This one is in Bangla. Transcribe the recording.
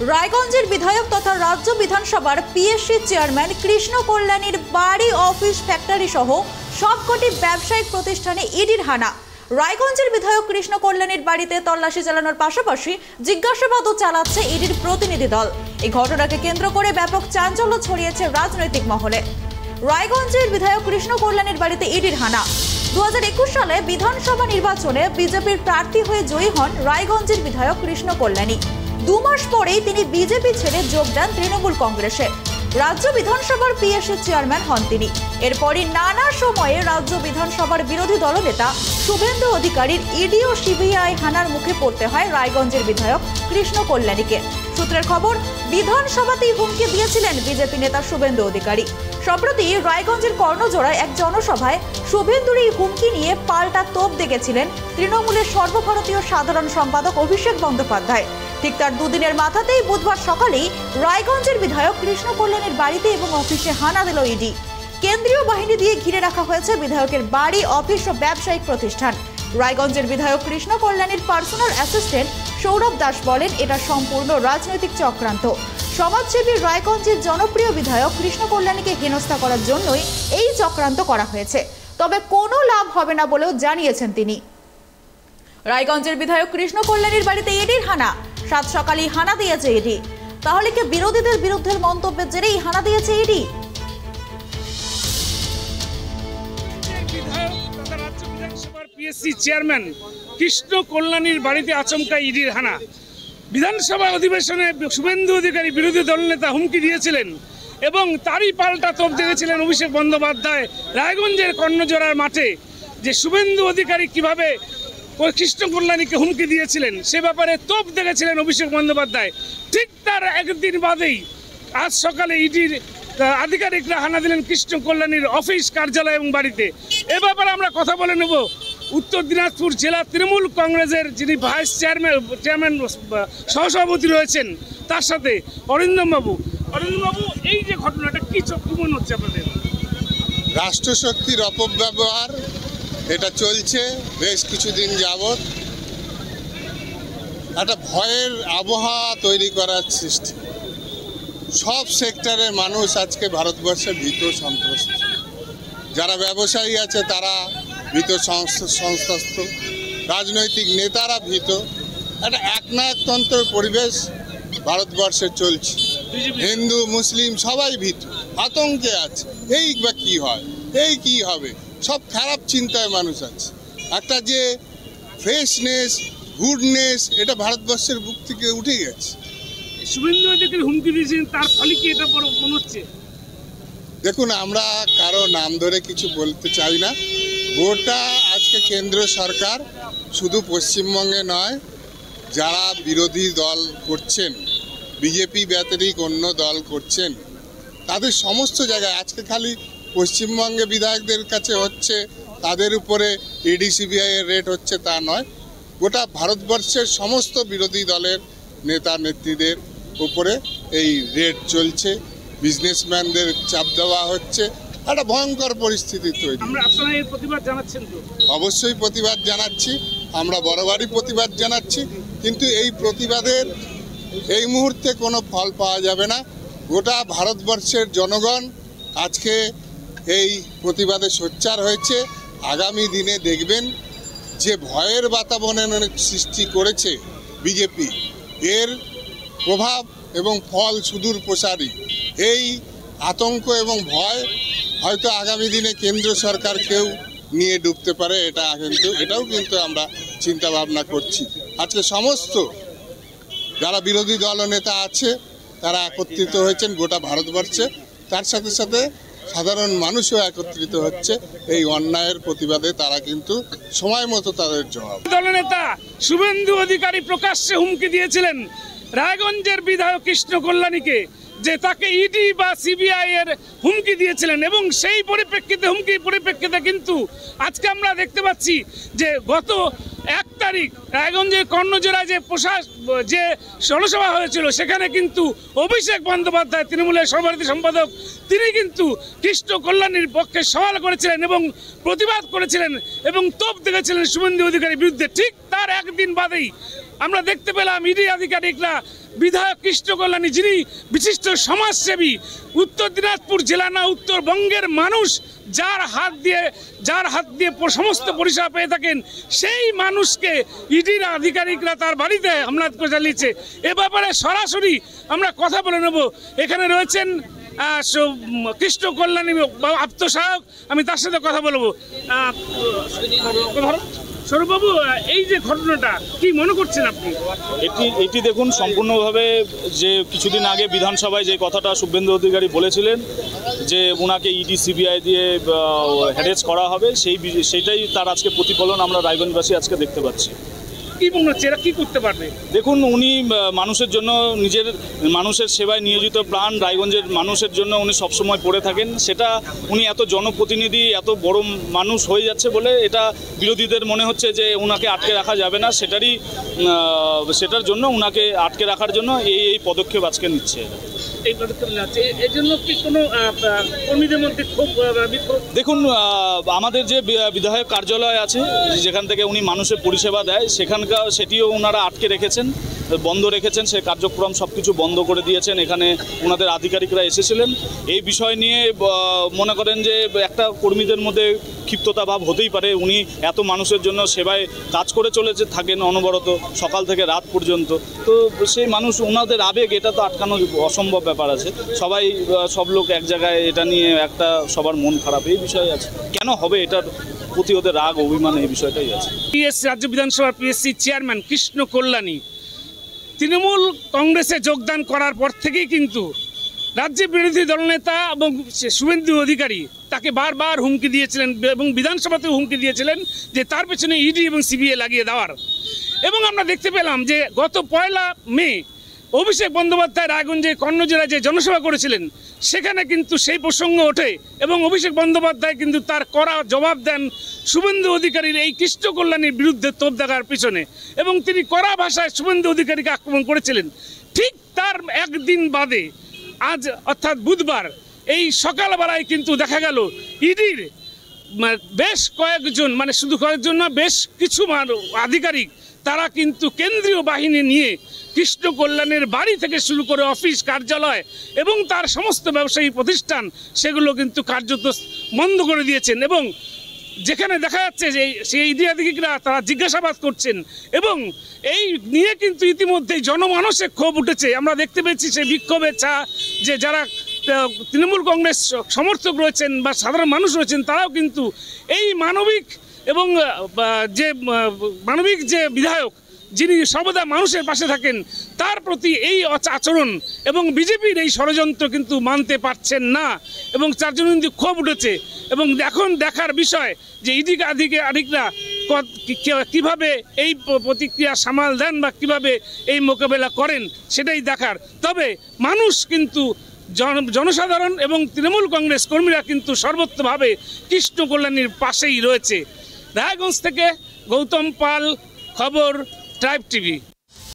রায়গঞ্জের বিধায়ক তথা রাজ্য বিধানসভার পিএসসি চেয়ারম্যান কৃষ্ণ কল্যাণীর বাড়ি, অফিস, ফ্যাক্টরি সহ সবকটি ব্যবসায়িক প্রতিষ্ঠানে ইডির হানা। রায়গঞ্জের বিধায়ক কৃষ্ণ কল্যাণীর বাড়িতে তল্লাশি চালানোর পাশাপাশি জিজ্ঞাসাবাদও চালাচ্ছে ইডির প্রতিনিধি দল। এই ঘটনাকে কেন্দ্র করে ব্যাপক চাঞ্চল্য ছড়িয়েছে রাজনৈতিক মহলে। রায়গঞ্জের বিধায়ক কৃষ্ণ কল্যাণীর বাড়িতে ইডির হানা। 2021 সালে বিধানসভা নির্বাচনে বিজেপির প্রার্থী হয়ে জয়ী হন রায়গঞ্জের বিধায়ক কৃষ্ণ কল্যাণী। 2 মাস পরেই তিনি বিজেপি ছেড়ে যোগ দেন তৃণমূল কংগ্রেসে। রাজ্য বিধানসভার পিএসসি চেয়ারম্যান হন তিনি। এরপরই নানা সময়ে রাজ্য বিধানসভার বিরোধী দলনেতা শুভেন্দু অধিকারীর ইডি ও সিবিআই হানার মুখে পড়তে হয় রায়গঞ্জের বিধায়ক কৃষ্ণ কল্যাণীকে। সূত্রের খবর, বিধানসভাতেই হুমকি দিয়েছিলেন বিজেপি নেতা শুভেন্দু অধিকারী। সম্প্রতি রায়গঞ্জের কর্ণজোড়ায় এক জনসভায় শুভেন্দুর এই হুমকি নিয়ে পাল্টা তোপ দেখেছিলেন তৃণমূলের সর্বভারতীয় সাধারণ সম্পাদক অভিষেক বন্দ্যোপাধ্যায়। ঠিক তার দুদিনের মাথাতেই বুধবার সকালেই রায়গঞ্জের বিধায়ক কৃষ্ণ কল্যাণীর বাড়িতে এবং অফিসে হানা দিল ইডি। কেন্দ্রীয় বাহিনী দিয়ে ঘিরে রাখা হয়েছে বিধায়কের বাড়ি, অফিস ও ব্যবসায়িক প্রতিষ্ঠান। রায়গঞ্জের বিধায়ক কৃষ্ণ কল্যাণীর পার্সোনাল অ্যাসিস্ট্যান্ট সৌরভ দাস বলেন, এটা সম্পূর্ণ রাজনৈতিক চক্রান্ত। সমাজসেবী রায়গঞ্জের জনপ্রিয় বিধায়ক কৃষ্ণ কল্যাণীকে হেনস্থা করার জন্যই এই চক্রান্ত করা হয়েছে, তবে কোনো লাভ হবে না বলেও জানিয়েছেন তিনি। রায়গঞ্জের বিধায়ক কৃষ্ণ কল্যাণীর বাড়িতে ইডির হানা। 7 সকালেই হানা দিয়েছে ইডি। তাহলে কি বিরোধীদের বিরুদ্ধে মন্তব্যের জেরেই হানা দিয়েছে ইডি? রাজ্য বিধানসভার পিএসসি চেয়ারম্যান কৃষ্ণ কল্যাণীর বাড়িতে আচমকা ইডির হানা। বিধানসভা অধিবেশনে শুভেন্দু অধিকারী বিরোধী দলনেতা হুমকি দিয়েছিলেন এবং তারই পাল্টা তোপ দেখেছিলেন অভিষেক বন্দ্যোপাধ্যায় রায়গঞ্জের কর্ণজোড়ার মাঠে। যে শুভেন্দু অধিকারী কিভাবে কৃষ্ণ কল্যাণীকে হুমকি দিয়েছিলেন সে ব্যাপারে তোপ দেখেছিলেন অভিষেক বন্দ্যোপাধ্যায়। ঠিক তার একদিন বাদেই আজ সকালে ইডির আধিকারিকরা হানা দিলেন কৃষ্ণ কল্যাণীর অফিস, কার্যালয় এবং বাড়িতে। এ ব্যাপারে আমরা কথা বলে নেব উত্তর দিনাজপুর জেলা তৃণমূল কংগ্রেসের যিনি ভাইস চেয়ারম্যান সহসভাপতি রয়েছেন, তার সাথে অরিন্দম বাবু। এই যে ঘটনাটা কি মনে হচ্ছে আপনাদের? রাষ্ট্রশক্তির অপব্যবহার এটা চলছে বেশ কিছুদিন যাবৎ। একটা ভয়ের আবহাওয়া তৈরি করার সৃষ্টি। সব সেক্টরের মানুষ আজকে ভারতবর্ষে ভীত সন্ত্রস্ত। যারা ব্যবসায়ী আছে তারা ভীত সন্ত্রস্ত, রাজনৈতিক নেতারা ভীত। একটা একনায়কতন্ত্রের পরিবেশ ভারতবর্ষে চলছে। হিন্দু মুসলিম সবাই ভীত, আতঙ্কে আছে। এই বা কী হয়, এই কি হবে, সব খারাপ চিন্তায় মানুষ আছে। একটা যে ফ্রেশনেস, গুডনেস, এটা ভারতবর্ষের বুক থেকে উঠে গেছে। শুভেন্দু অধিকারী হুমকি দিয়েছেন, তার ফলে কি এটা বড় মনে হচ্ছে? দেখুন, আমরা কারো নাম ধরে কিছু বলতে চাই না। গোটা আজকে কেন্দ্র সরকার শুধু পশ্চিমবঙ্গে নয়, যারা বিরোধী দল করছেন, বিজেপি ব্যতিরিক অন্য দল করছেন, তাদের সমস্ত জায়গায় আজকে খালি পশ্চিমবঙ্গে বিধায়কদের কাছে হচ্ছে, তাদের উপরে ইডি সিবিআই এর রেট হচ্ছে তা নয়। গোটা ভারতবর্ষের সমস্ত বিরোধী দলের নেতা নেত্রীদের উপরে এই রেট চলছে। বিজনেসম্যানদের চাপ দেওয়া হচ্ছে। একটা ভয়ঙ্কর পরিস্থিতি তৈরি। আপনারা এর প্রতিবাদ জানাচ্ছেন তো? অবশ্যই প্রতিবাদ জানাচ্ছি, আমরা বরাবরই প্রতিবাদ জানাচ্ছি। কিন্তু এই প্রতিবাদের এই মুহূর্তে কোনো ফল পাওয়া যাবে না। গোটা ভারতবর্ষের জনগণ আজকে এই প্রতিবাদে সোচ্চার হয়েছে। আগামী দিনে দেখবেন যে ভয়ের বাতাবরণ সৃষ্টি করেছে বিজেপি, এর প্রভাব এবং ফল সুদূর প্রসারী। এই আতঙ্ক এবং ভয় হয়তো আগামী দিনে কেন্দ্র সরকারকেও নিয়ে ডুবতে পারে। এটাও কিন্তু আমরা চিন্তা ভাবনা করছি। আজকে সমস্ত যারা বিরোধী দলনেতা আছে তারা একত্রিত হয়েছেন গোটা ভারতবর্ষে। তার সাথে সাথে সাধারণ মানুষও একত্রিত হচ্ছে এই অন্যায়ের প্রতিবাদে। তারা কিন্তু সময় মতো তাদের জবাব। দলনেতা শুভেন্দু অধিকারী প্রকাশ্যে হুমকি দিয়েছিলেন রায়গঞ্জের বিধায়ক কৃষ্ণ কল্যাণীকে, যে তাকে ইডি বা সিবিআই এর হুমকি দিয়েছিলেন এবং সেই পরিপ্রেক্ষিতে কিন্তু আজকে আমরা দেখতে পাচ্ছি যে গত 1 তারিখ রায়গঞ্জের কর্ণজোড়ায় যে জনসভা হয়েছিল সেখানে কিন্তু অভিষেক বন্দ্যোপাধ্যায় তৃণমূলের সর্বভারতীয় সম্পাদক তিনি কিন্তু কৃষ্ণ কল্যাণীর পক্ষে সওয়াল করেছিলেন এবং প্রতিবাদ করেছিলেন এবং তোপ দেখেছিলেন শুভেন্দু অধিকারীর বিরুদ্ধে। ঠিক তার একদিন বাদেই আমরা দেখতে পেলাম ইডি আধিকারিকরা বিধায়ক কৃষ্ণ কল্যাণী, যিনি বিশিষ্ট সমাজসেবী, উত্তর দিনাজপুর জেলা না উত্তরবঙ্গের মানুষ যার হাত দিয়ে সমস্ত পরিষেবা পেয়ে থাকেন, সেই মানুষকে ইডির আধিকারিকরা তার বাড়িতে হামলা করে চালিয়েছে। এ ব্যাপারে সরাসরি আমরা কথা বলে নেব। এখানে রয়েছেন কৃষ্ণ কল্যাণী আত্মসহায়ক, আমি তার সাথে কথা বলবো। সৌরভবাবু, এই যে ঘটনাটা কি মনে করছেন আপনি? এটি দেখুন, সম্পূর্ণভাবে যে কিছুদিন আগে বিধানসভায় যে কথাটা শুভেন্দু অধিকারী বলেছিলেন যে ওনাকে ইডি সিবিআই দিয়ে হ্যারেস করা হবে, সেইটাই তার আজকে প্রতিফলন আমরা রায়গঞ্জবাসী আজকে দেখতে পাচ্ছি। কি মনে হচ্ছে এরা কি করতে পারবে? দেখুন, উনি মানুষের জন্য, মানুষের সেবায় নিয়োজিত প্রাণ, রায়গঞ্জের মানুষের জন্য উনি সবসময় পড়ে থাকেন। সেটা উনি এত জনপ্রতিনিধি, এত বড় মানুষ হয়ে যাচ্ছে বলে এটা বিরোধীদের মনে হচ্ছে যে ওনাকে আটকে রাখা যাবে না, সেটার জন্য ওনাকে আটকে রাখার জন্য এই পদক্ষেপ আজকে নিচ্ছে। এই পদক্ষেপ নিচ্ছে এর জন্য কি কোনো কর্মীদের মধ্যে খুব দেখুন, আমাদের যে বিধায়ক কার্যালয় আছে যেখান থেকে উনি মানুষের পরিষেবা দেয়, সেটিও ওনারা আটকে রেখেছেন, বন্ধ রেখেছেন, সেই কার্যক্রম সব কিছু বন্ধ করে দিয়েছেন। এখানে ওনাদের আধিকারিকরা এসেছিলেন। এই বিষয় নিয়ে মনে করেন যে একটা কর্মীদের মধ্যে ক্ষিপ্ততা ভাব হতেই পারে। উনি এত মানুষের জন্য সেবায় কাজ করে থাকেন অনবরত, সকাল থেকে রাত পর্যন্ত। তো সেই মানুষ, ওনাদের আবেগ, এটা তো আটকানো অসম্ভব ব্যাপার আছে। সব লোক এক জায়গায়, এটা নিয়ে একটা সবার মন খারাপ এই বিষয় আছে। কেন হবে এটার প্রতি ওদের রাগ, অভিমান, এই বিষয়টাই আছে। রাজ্য বিধানসভার পিএসসি চেয়ারম্যান কৃষ্ণ কল্যাণী তৃণমূল কংগ্রেসে যোগদান করার পর থেকেই কিন্তু রাজ্যের বিরোধী দলনেতা এবং শুভেন্দু অধিকারী তাকে বারবার হুমকি দিয়েছিলেন এবং বিধানসভাতেও হুমকি দিয়েছিলেন যে তার পেছনে ইডি এবং সিবিআই লাগিয়ে দেওয়ার। এবং আমরা দেখতে পেলাম যে গত 1 মে অভিষেক বন্দ্যোপাধ্যায় রায়গঞ্জে কর্ণজোড়ায় যে জনসভা করেছিলেন, সেখানে কিন্তু সেই প্রসঙ্গ ওঠে এবং অভিষেক বন্দ্যোপাধ্যায় কিন্তু তার কড়া জবাব দেন শুভেন্দু অধিকারীর এই কৃষ্ণ কল্যাণীর বিরুদ্ধে তোপ দেখার পিছনে, এবং তিনি কড়া ভাষায় শুভেন্দু অধিকারীকে আক্রমণ করেছিলেন। ঠিক তার একদিন বাদে আজ অর্থাৎ বুধবার এই সকালবেলায় কিন্তু দেখা গেল ইডির বেশ কয়েকজন, মানে শুধু কয়েকজন না, বেশ কিছু আধিকারিক তারা কিন্তু কেন্দ্রীয় বাহিনী নিয়ে কৃষ্ণ কল্যাণের বাড়ি থেকে শুরু করে অফিস, কার্যালয় এবং তার সমস্ত ব্যবসায়ী প্রতিষ্ঠান, সেগুলো কিন্তু কার্যত বন্ধ করে দিয়েছেন। এবং যেখানে দেখা যাচ্ছে যে সেই ইডি আধিকারিকরা তারা জিজ্ঞাসাবাদ করছেন এবং এই নিয়ে কিন্তু ইতিমধ্যেই জনমানসে ক্ষোভ উঠেছে। আমরা দেখতে পেয়েছি সেই বিক্ষোভের যে যারা তৃণমূল কংগ্রেস সমর্থক রয়েছেন বা সাধারণ মানুষ রয়েছেন, তারাও কিন্তু এই মানবিক যে বিধায়ক, যিনি সর্বদা মানুষের পাশে থাকেন, তার প্রতি এই আচরণ এবং বিজেপির এই ষড়যন্ত্র কিন্তু মানতে পারছেন না এবং তার জন্য কিন্তু ক্ষোভ উঠেছে। এবং এখন দেখার বিষয় যে ইডি আধিকারিকরা কিভাবে এই প্রতিক্রিয়া সামাল দেন বা কিভাবে এই মোকাবেলা করেন, সেটাই দেখার। তবে মানুষ কিন্তু, জনসাধারণ এবং তৃণমূল কংগ্রেস কর্মীরা কিন্তু সর্বত্রভাবে কৃষ্ণ কল্যাণীর পাশেই রয়েছে। রায়গঞ্জ থেকে গৌতম পাল, খবর ট্রাইব টিভি।